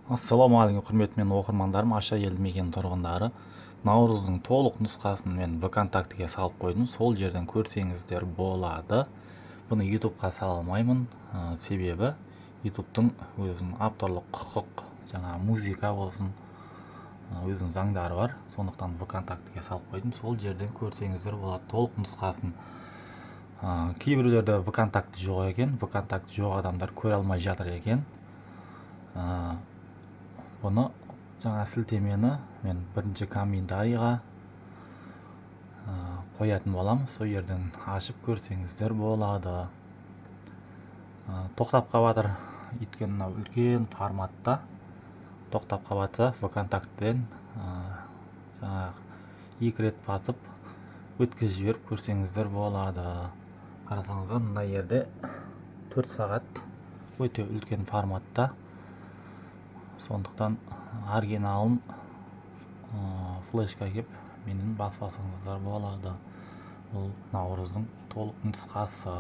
Ассалаумағалейкум құрметті мен оқырмандарым, Аша елді мекен тұрғындары. Наурыздың толық нұсқасын мен ВКонтактіге салып қойдым, сол жерден көрсеңіздер болады. Бұны ютубқа сала алмаймын, себебі ютубтың өзінің авторлық құқық, жаңа музыка болсын, өзінің заңдары бар. Сондықтан ВКонтактіге салып қойдым, сол жерден көрсеңіздер болады толық нұсқасын. Кейбіреулерде ВКонтакті жоқ екен, ВКонтакті жоқ адамдар көре алмай жатыр екен. Бұны жаңа сілтемені мен бірінші комментарийға қоятын болам, сол жерден ашып көрсеңіздер болады. Тоқтап қалады, өйткені үлкен форматта тоқтап қалады. ВКонтактіден екі рет басып өткізіп жіберіп көрсеңіздер болады. Қарасаңыздар, мына жерде 4 сағат өте үлкен форматта. Сондықтан оригиналын флешка кеп менен басып алсаңыздар болады. Бұл наурыздың толық нұсқасы.